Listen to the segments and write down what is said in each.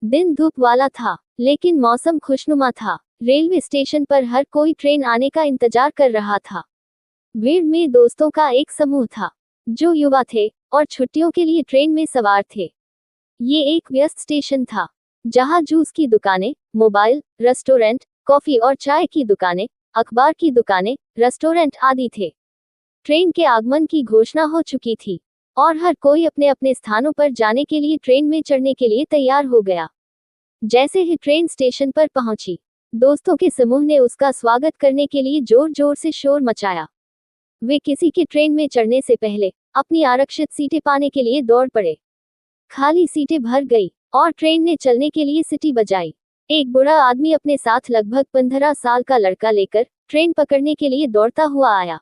दिन धूप वाला था, लेकिन मौसम खुशनुमा था। रेलवे स्टेशन पर हर कोई ट्रेन आने का इंतजार कर रहा था। भीड़ में दोस्तों का एक समूह था, जो युवा थे और छुट्टियों के लिए ट्रेन में सवार थे। ये एक व्यस्त स्टेशन था, जहां जूस की दुकानें, मोबाइल, रेस्टोरेंट, कॉफी और चाय की दुकानें, अखबार की दुकानें, रेस्टोरेंट आदि थे। ट्रेन के आगमन की घोषणा हो चुकी थी और हर कोई अपने अपने स्थानों पर जाने के लिए ट्रेन में चढ़ने के लिए तैयार हो गया। जैसे ही ट्रेन स्टेशन पर पहुंची, दोस्तों के समूह ने उसका स्वागत करने के लिए जोर जोर से शोर मचाया। वे किसी के ट्रेन में चढ़ने से पहले अपनी आरक्षित सीटें पाने के लिए दौड़ पड़े। खाली सीटें भर गई और ट्रेन ने चलने के लिए सीटी बजाई। एक बूढ़ा आदमी अपने साथ लगभग 15 साल का लड़का लेकर ट्रेन पकड़ने के लिए दौड़ता हुआ आया।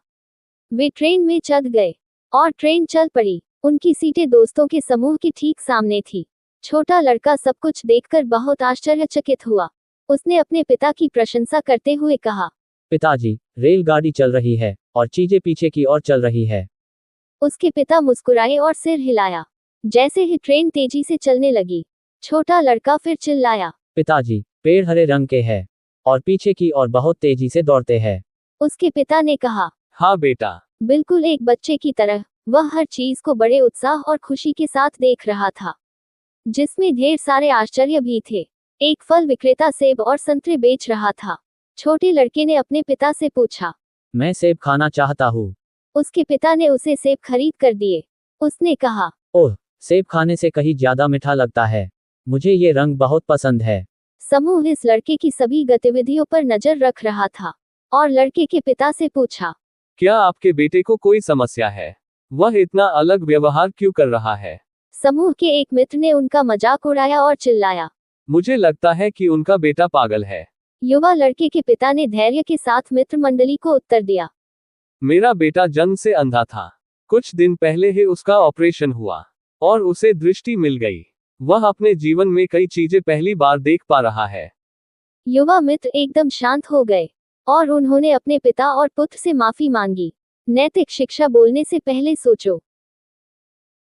वे ट्रेन में चढ़ गए और ट्रेन चल पड़ी। उनकी सीटें दोस्तों के समूह के ठीक सामने थी। छोटा लड़का सब कुछ देखकर बहुत आश्चर्यचकित हुआ। उसने अपने पिता की प्रशंसा करते हुए कहा, पिताजी, रेलगाड़ी चल रही है और चीजें पीछे की ओर चल रही है। उसके पिता मुस्कुराए और सिर हिलाया। जैसे ही ट्रेन तेजी से चलने लगी, छोटा लड़का फिर चिल्लाया, पिताजी, पेड़ हरे रंग के हैं और पीछे की ओर बहुत तेजी से दौड़ते हैं। उसके पिता ने कहा, हाँ बेटा। बिल्कुल एक बच्चे की तरह वह हर चीज को बड़े उत्साह और खुशी के साथ देख रहा था, जिसमें ढेर सारे आश्चर्य भी थे। एक फल विक्रेता सेब और संतरे बेच रहा था। छोटे लड़के ने अपने पिता से पूछा, मैं सेब खाना चाहता हूँ। उसके पिता ने उसे सेब खरीद कर दिए। उसने कहा, ओह, सेब खाने से कहीं ज्यादा मीठा लगता है। मुझे ये रंग बहुत पसंद है। समूह इस लड़के की सभी गतिविधियों पर नजर रख रहा था और लड़के के पिता से पूछा, क्या आपके बेटे को कोई समस्या है? वह इतना अलग व्यवहार क्यों कर रहा है? समूह के एक मित्र ने उनका मजाक उड़ाया और चिल्लाया, मुझे लगता है कि उनका बेटा पागल है। युवा लड़के के पिता ने धैर्य के साथ मित्र मंडली को उत्तर दिया, मेरा बेटा जन्म से अंधा था। कुछ दिन पहले ही उसका ऑपरेशन हुआ और उसे दृष्टि मिल गई। वह अपने जीवन में कई चीजें पहली बार देख पा रहा है। युवा मित्र एकदम शांत हो गए और उन्होंने अपने पिता और पुत्र से माफी मांगी। नैतिक शिक्षा बोलने से पहले सोचो।